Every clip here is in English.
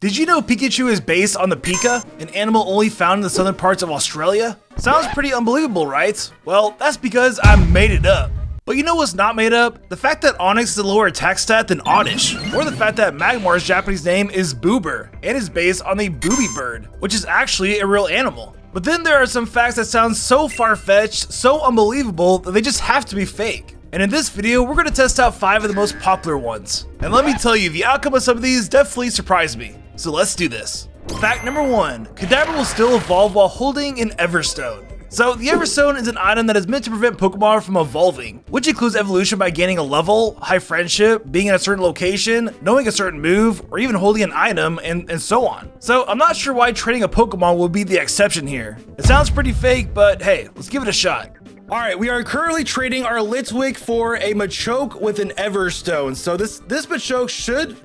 Did you know Pikachu is based on the Pika, an animal only found in the southern parts of Australia? Sounds pretty unbelievable, right? Well, that's because I made it up. But you know what's not made up? The fact that Onyx is a lower attack stat than Oddish, or the fact that Magmar's Japanese name is Boober, and is based on the booby bird, which is actually a real animal. But then there are some facts that sound so far-fetched, so unbelievable, that they just have to be fake. And in this video, we're going to test out 5 of the most popular ones. And let me tell you, the outcome of some of these definitely surprised me. So let's do this. Fact number 1, Kadabra will still evolve while holding an Everstone. So the Everstone is an item that is meant to prevent Pokemon from evolving, which includes evolution by gaining a level, high friendship, being in a certain location, knowing a certain move, or even holding an item, and so on. So I'm not sure why trading a Pokemon would be the exception here. It sounds pretty fake, but hey, let's give it a shot. Alright, we are currently trading our Litwick for a Machoke with an Everstone. So this Machoke should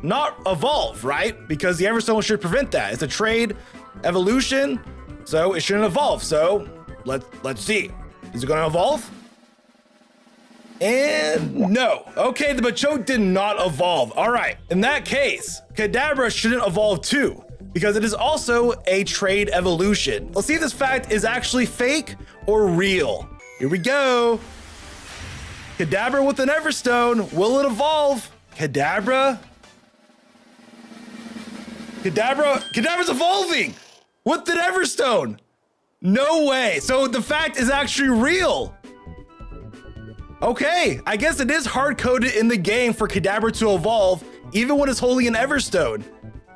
not evolve, right? Because the Everstone should prevent that. It's a trade evolution, so it shouldn't evolve. So let's see. Is it going to evolve? And no. Okay, the Machoke did not evolve. All right, in that case, Kadabra shouldn't evolve too, because it is also a trade evolution. Let's see if this fact is actually fake or real. Here we go. Kadabra with an Everstone. Will it evolve? Kadabra? Kadabra's evolving with an Everstone. No way. So the fact is actually real. Okay, I guess it is hard-coded in the game for Kadabra to evolve, even when it's holding an Everstone.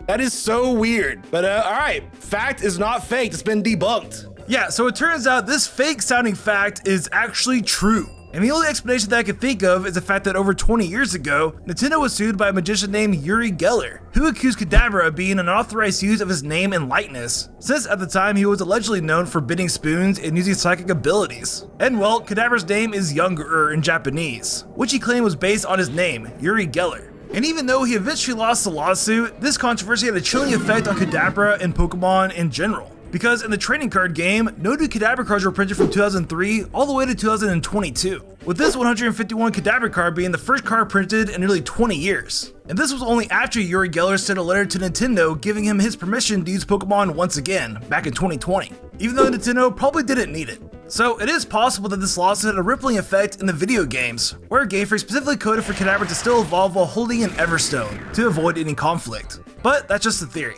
That is so weird. But all right, fact is not fake. It's been debunked. Yeah, so it turns out this fake-sounding fact is actually true. And the only explanation that I can think of is the fact that over 20 years ago, Nintendo was sued by a magician named Uri Geller, who accused Kadabra of being an unauthorized use of his name and likeness, since at the time he was allegedly known for bending spoons and using psychic abilities. And well, Kadabra's name is Younger in Japanese, which he claimed was based on his name, Uri Geller. And even though he eventually lost the lawsuit, this controversy had a chilling effect on Kadabra and Pokemon in general. Because in the trading card game, no new Kadabra cards were printed from 2003 all the way to 2022, with this 151 Kadabra card being the first card printed in nearly 20 years. And this was only after Uri Geller sent a letter to Nintendo giving him his permission to use Pokemon once again, back in 2020, even though Nintendo probably didn't need it. So it is possible that this lawsuit had a rippling effect in the video games, where Game Freak specifically coded for Kadabra to still evolve while holding an Everstone, to avoid any conflict. But that's just a theory.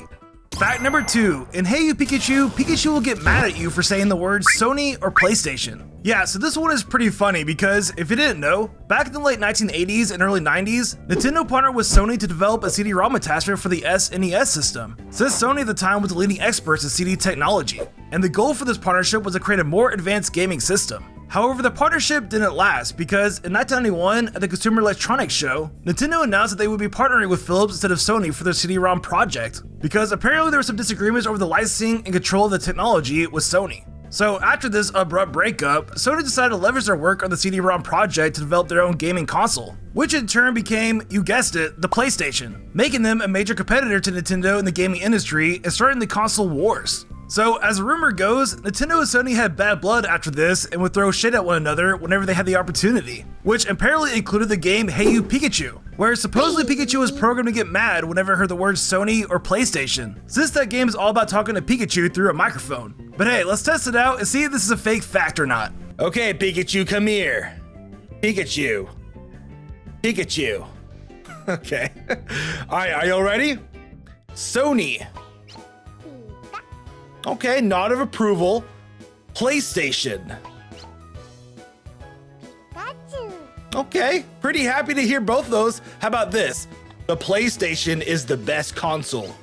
Fact number 2, in Hey You Pikachu, Pikachu will get mad at you for saying the words Sony or PlayStation. Yeah, so this one is pretty funny because if you didn't know, back in the late 1980s and early 90s, Nintendo partnered with Sony to develop a CD-ROM attachment for the SNES system, since Sony at the time was the leading experts in CD technology. And the goal for this partnership was to create a more advanced gaming system. However, the partnership didn't last because in 1991, at the Consumer Electronics Show, Nintendo announced that they would be partnering with Philips instead of Sony for their CD-ROM project, because apparently there were some disagreements over the licensing and control of the technology with Sony. So after this abrupt breakup, Sony decided to leverage their work on the CD-ROM project to develop their own gaming console, which in turn became, you guessed it, the PlayStation, making them a major competitor to Nintendo in the gaming industry and starting the console wars. So, as the rumor goes, Nintendo and Sony had bad blood after this and would throw shit at one another whenever they had the opportunity, which apparently included the game Hey You Pikachu, where supposedly Pikachu was programmed to get mad whenever it heard the words Sony or PlayStation, since that game is all about talking to Pikachu through a microphone. But hey, let's test it out and see if this is a fake fact or not. Okay, Pikachu, come here. Pikachu. Pikachu. Okay. Alright, are y'all ready? Sony. Okay, nod of approval. PlayStation. Okay, pretty happy to hear both of those. How about this? The PlayStation is the best console.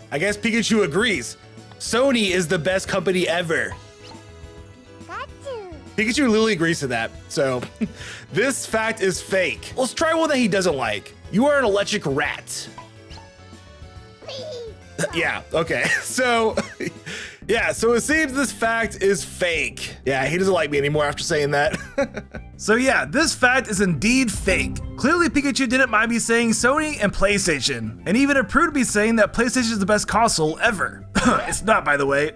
I guess Pikachu agrees. Sony is the best company ever. Pikachu literally agrees to that. So, this fact is fake. Let's try one that he doesn't like. You are an electric rat. Yeah, okay. So, yeah, so it seems this fact is fake. Yeah, he doesn't like me anymore after saying that. So yeah, this fact is indeed fake. Clearly Pikachu didn't mind me saying Sony and PlayStation, and even approved me saying that PlayStation is the best console ever. It's not, by the way.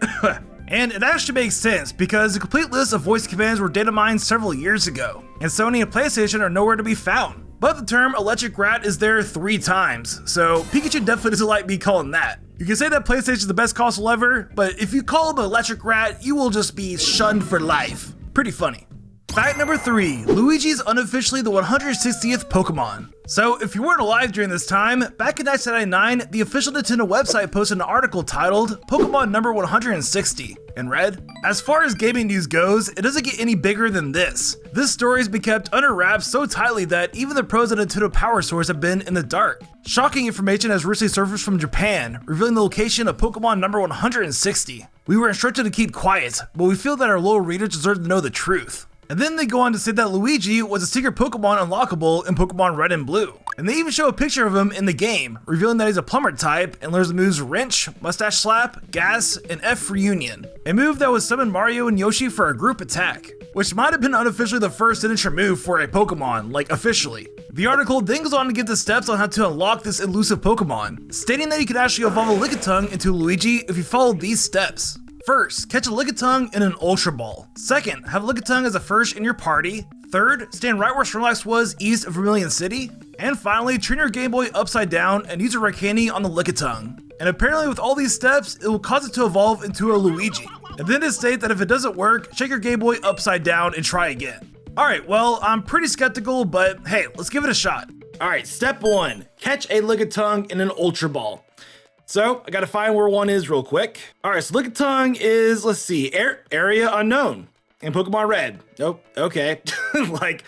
And it actually makes sense because the complete list of voice commands were data mined several years ago, and Sony and PlayStation are nowhere to be found. but the term electric rat is there 3 times, so Pikachu definitely doesn't like me calling that. You can say that PlayStation is the best console ever, but if you call him an electric rat, you will just be shunned for life. Pretty funny. Fact number 3, Luigi's unofficially the 160th Pokemon. So if you weren't alive during this time, back in 1999, the official Nintendo website posted an article titled Pokemon number 160 and read, "As far as gaming news goes, it doesn't get any bigger than this. This story has been kept under wraps so tightly that even the pros at Nintendo Power Source have been in the dark. Shocking information has recently surfaced from Japan, revealing the location of Pokemon number 160. We were instructed to keep quiet, but we feel that our loyal readers deserve to know the truth." And then they go on to say that Luigi was a secret Pokemon unlockable in Pokemon Red and Blue. And they even show a picture of him in the game, revealing that he's a plumber type and learns the moves Wrench, Mustache Slap, Gas, and F for Union. A move that would summon Mario and Yoshi for a group attack, which might have been unofficially the first signature move for a Pokemon, like officially. The article then goes on to give the steps on how to unlock this elusive Pokemon, stating that you could actually evolve a Lickitung into Luigi if you followed these steps. First, catch a Lickitung in an Ultra Ball. Second, have a Lickitung as a first in your party. Third, stand right where Snorlax was east of Vermilion City. And finally, turn your Game Boy upside down and use a Rare Candy on the Lickitung. And apparently with all these steps, it will cause it to evolve into a Luigi. And then it states that if it doesn't work, shake your Game Boy upside down and try again. Alright, well, I'm pretty skeptical, but hey, let's give it a shot. Alright, step 1, catch a Lickitung in an Ultra Ball. So, I gotta find where one is real quick. Alright, so Lickitung is, let's see, area unknown in Pokemon Red. Nope, okay. Like,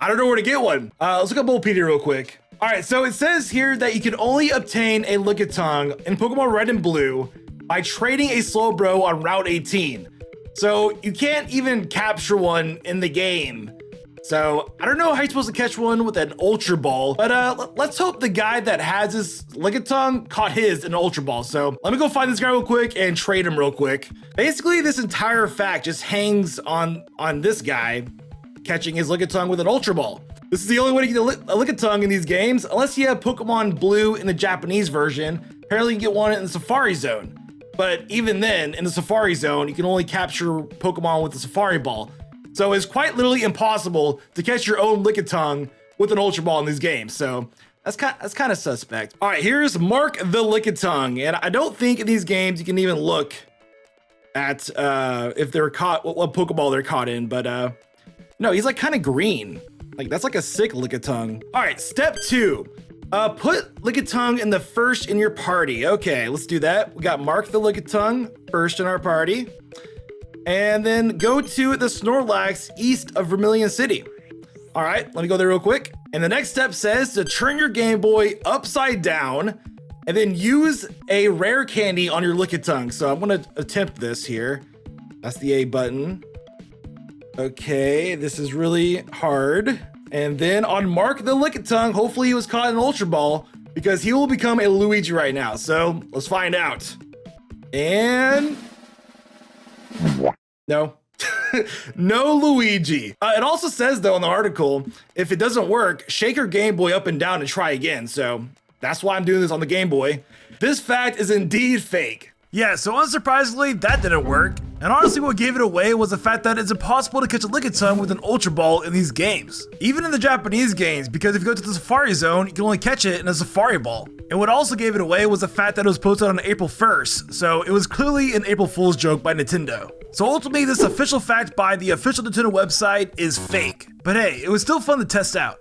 I don't know where to get one. Let's look up Bulbapedia real quick. Alright, so it says here that you can only obtain a Lickitung in Pokemon Red and Blue by trading a Slowbro on Route 18. So, you can't even capture one in the game. So, I don't know how you're supposed to catch one with an Ultra Ball, but let's hope the guy that has this Lickitung caught his in an Ultra Ball. So, let me go find this guy real quick and trade him real quick. Basically, this entire fact just hangs on this guy catching his Lickitung with an Ultra Ball. This is the only way to get a Lickitung in these games, unless you have Pokemon Blue in the Japanese version. Apparently, you can get one in the Safari Zone. But even then, in the Safari Zone, you can only capture Pokemon with the Safari Ball. So it's quite literally impossible to catch your own Lickitung with an Ultra Ball in these games. So that's kind of suspect. All right, here's Mark the Lickitung. And I don't think in these games you can even look at if they're caught, what Pokeball they're caught in. But no, he's like kind of green. Like that's like a sick Lickitung. All right, step 2. Put Lickitung in the first in your party. Okay, let's do that. We got Mark the Lickitung first in our party. And then go to the Snorlax east of Vermilion City. All right, let me go there real quick. And the next step says to turn your Game Boy upside down and then use a Rare Candy on your Lickitung. So I'm gonna attempt this here. That's the A button. Okay, this is really hard. And then on Mark the Lickitung, hopefully he was caught in an Ultra Ball because he will become a Luigi right now. So let's find out. And no. No Luigi. It also says though in the article, if it doesn't work, shake your Game Boy up and down and try again. So that's why I'm doing this on the Game Boy. This fact is indeed fake. Yeah, so unsurprisingly, that didn't work. And honestly, what gave it away was the fact that it's impossible to catch a Lickitung with an Ultra Ball in these games. Even in the Japanese games, because if you go to the Safari Zone, you can only catch it in a Safari Ball. And what also gave it away was the fact that it was posted on April 1st, so it was clearly an April Fool's joke by Nintendo. So ultimately, this official fact by the official Nintendo website is fake. But hey, it was still fun to test out.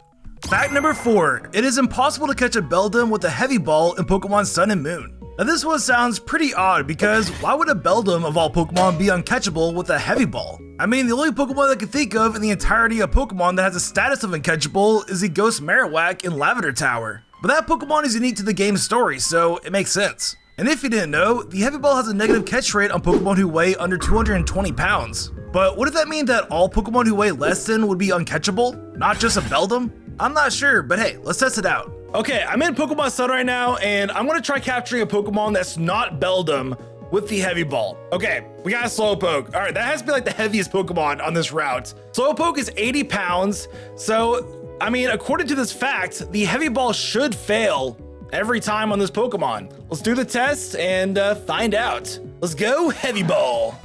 Fact number 4, it is impossible to catch a Beldum with a Heavy Ball in Pokemon Sun and Moon. Now this one sounds pretty odd because why would a Beldum of all Pokemon be uncatchable with a Heavy Ball? I mean, the only Pokemon that I can think of in the entirety of Pokemon that has a status of uncatchable is the Ghost Marowak in Lavender Tower. But that Pokemon is unique to the game's story, so it makes sense. And if you didn't know, the Heavy Ball has a negative catch rate on Pokemon who weigh under 220 pounds. But would that mean that all Pokemon who weigh less than would be uncatchable? Not just a Beldum? I'm not sure, but hey, let's test it out. Okay, I'm in Pokemon Sun right now, and I'm gonna try capturing a Pokemon that's not Beldum with the Heavy Ball. Okay, we got a Slowpoke. All right, that has to be like the heaviest Pokemon on this route. Slowpoke is 80 pounds, so, I mean, according to this fact, the Heavy Ball should fail every time on this Pokemon. Let's do the test and find out. Let's go Heavy Ball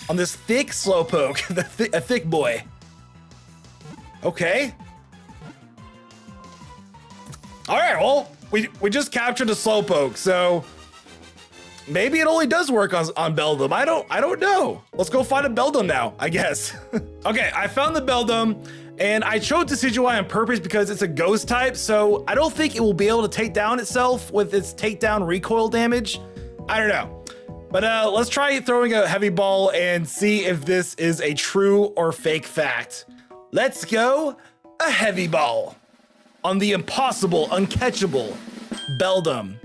on this thick Slowpoke, a thick boy. Okay. All right, well, we just captured a Slowpoke, so maybe it only does work on Beldum. I don't know. Let's go find a Beldum now, I guess. Okay, I found the Beldum, and I chose Decidueye on purpose because it's a ghost type, so I don't think it will be able to take down itself with its takedown recoil damage. I don't know. But let's try throwing a heavy ball and see if this is a true or fake fact. Let's go a heavy ball on the impossible, uncatchable Beldum.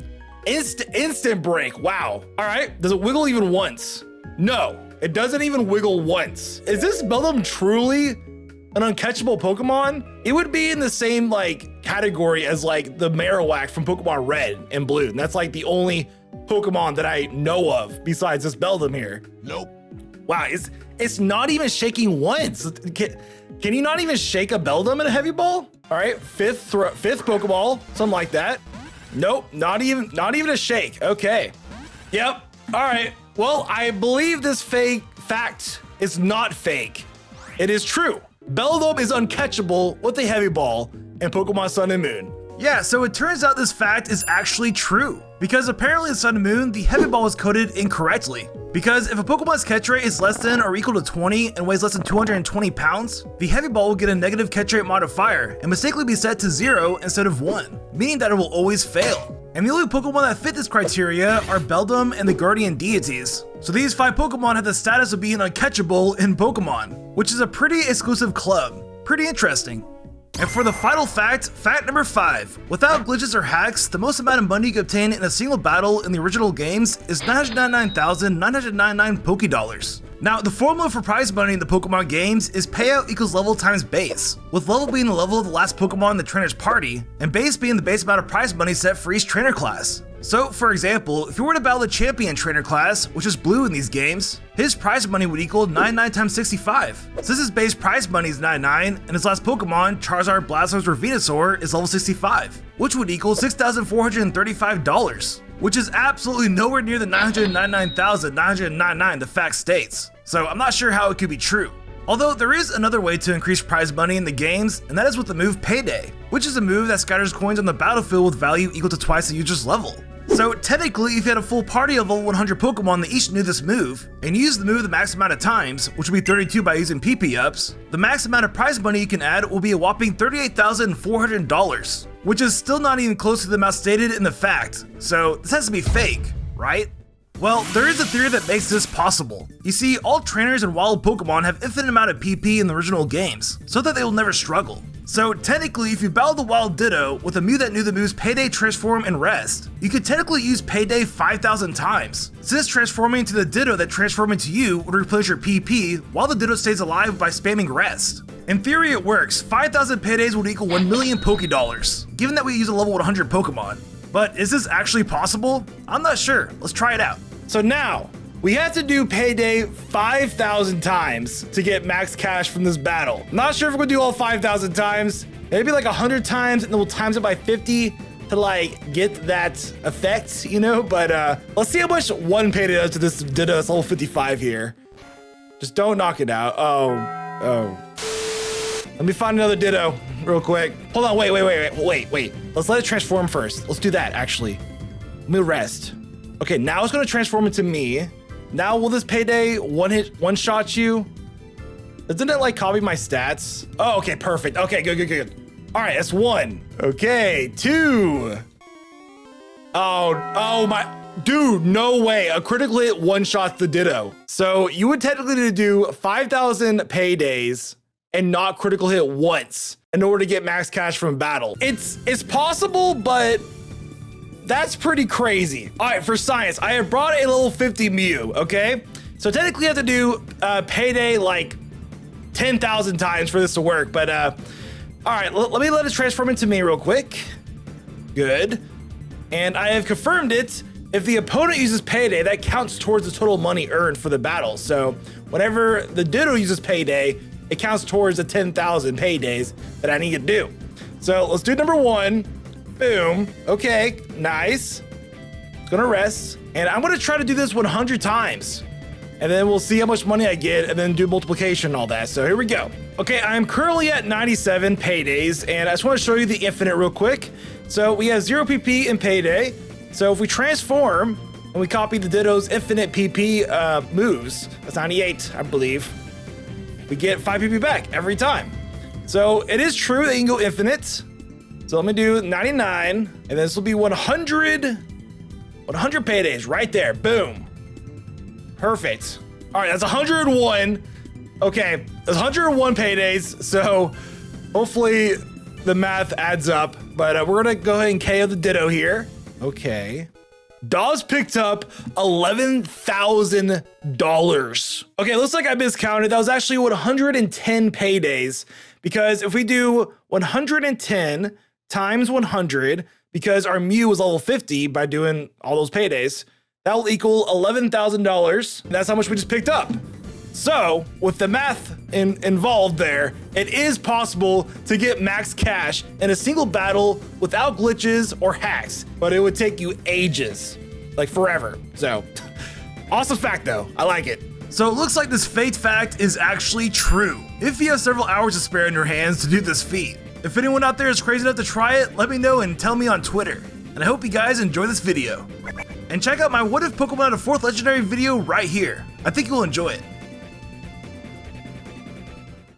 Instant break, wow. All right, does it wiggle even once? No, it doesn't even wiggle once. Is this Beldum truly an uncatchable Pokemon? It would be in the same like category as like the Marowak from Pokemon Red and Blue. And that's like the only Pokemon that I know of besides this Beldum here. Nope. Wow, it's not even shaking once. Can you not even shake a Beldum in a heavy ball? All right, fifth Pokeball, something like that. Nope, not even a shake. Okay. Yep. All right. Well, I believe this fake fact is not fake. It is true. Beldum is uncatchable with a heavy ball in Pokemon Sun and Moon. Yeah, so it turns out this fact is actually true, because apparently in Sun and Moon, the heavy ball was coded incorrectly. Because if a Pokemon's catch rate is less than or equal to 20 and weighs less than 220 pounds, the heavy ball will get a negative catch rate modifier and mistakenly be set to 0 instead of 1, meaning that it will always fail. And the only Pokemon that fit this criteria are Beldum and the Guardian Deities. So these 5 Pokemon have the status of being uncatchable in Pokemon, which is a pretty exclusive club. Pretty interesting. And for the final fact, fact number 5. Without glitches or hacks, the most amount of money you can obtain in a single battle in the original games is 999,999 Pokédollars. Now, the formula for prize money in the Pokemon games is payout equals level times base, with level being the level of the last Pokemon in the trainer's party, and base being the base amount of prize money set for each trainer class. So, for example, if you were to battle the champion trainer class, which is blue in these games, his prize money would equal 99 times 65. Since his base prize money is 99, and his last Pokemon, Charizard, Blastoise, or Venusaur, is level 65, which would equal $6,435, which is absolutely nowhere near the 999,999 the fact states. So I'm not sure how it could be true. Although there is another way to increase prize money in the games, and that is with the move Payday, which is a move that scatters coins on the battlefield with value equal to twice the user's level. So technically, if you had a full party of level 100 Pokemon that each knew this move, and used the move the max amount of times, which would be 32 by using PP ups, the max amount of prize money you can add will be a whopping $38,400, which is still not even close to the amount stated in the fact. So this has to be fake, right? Well, there is a theory that makes this possible. You see, all trainers and wild Pokemon have infinite amount of PP in the original games, so that they will never struggle. So technically, if you battle the wild Ditto with a Mew that knew the moves Payday, Transform, and Rest, you could technically use Payday 5,000 times, since transforming into the Ditto that transformed into you would replace your PP while the Ditto stays alive by spamming Rest. In theory it works, 5,000 Paydays would equal 1 million Pokédollars, given that we use a level 100 Pokemon. But is this actually possible? I'm not sure, let's try it out. So now, we have to do Payday 5,000 times to get max cash from this battle. Not sure if we're gonna do all 5,000 times, maybe like 100 times, and then we'll times it by 50 to like get that effect, you know? But let's see how much one Payday does to this Ditto that's level 55 here. Just don't knock it out. Oh. Let me find another Ditto real quick. Hold on, wait. Let's let it transform first. Let's do that, actually. Let me rest. Okay, now it's gonna transform into me. Now will this Payday one shot you? Doesn't it like copy my stats? Oh, okay, perfect. Okay, good. All right, that's 1. Okay, 2. Oh my, dude, no way. A critical hit one shots the Ditto. So you would technically need to do 5,000 Paydays and not critical hit once in order to get max cash from battle. It's possible, but that's pretty crazy. All right, for science, I have brought a level 50 Mew, okay? So technically you have to do Payday like 10,000 times for this to work, but all right, let me let it transform into me real quick. Good. And I have confirmed it. If the opponent uses Payday, that counts towards the total money earned for the battle. So whenever the Ditto uses Payday, it counts towards the 10,000 Paydays that I need to do. So let's do number 1. Boom. Okay, nice. Gonna rest. And I'm gonna try to do this 100 times. And then we'll see how much money I get and then do multiplication and all that. So here we go. Okay, I'm currently at 97 Paydays, and I just want to show you the infinite real quick. So we have 0 PP in Payday. So if we transform and we copy the Ditto's infinite PP moves, that's 98, I believe, we get 5 PP back every time. So it is true that you can go infinite. So let me do 99, and this will be 100 paydays right there. Boom. Perfect. All right, that's 101. Okay, that's 101 paydays. So hopefully the math adds up, but we're gonna go ahead and KO the Ditto here. Okay. Dobbs picked up $11,000. Okay, looks like I miscounted. That was actually 110 paydays, because if we do 110 times 100, because our Mew was level 50 by doing all those paydays, that will equal $11,000. That's how much we just picked up. So with the math involved there, it is possible to get max cash in a single battle without glitches or hacks, but it would take you ages, like forever. So awesome fact though, I like it. So it looks like this fate fact is actually true, if you have several hours to spare in your hands to do this feat. If anyone out there is crazy enough to try it, let me know and tell me on Twitter. And I hope you guys enjoy this video. And check out my What If Pokemon had a 4th Legendary video right here. I think you'll enjoy it.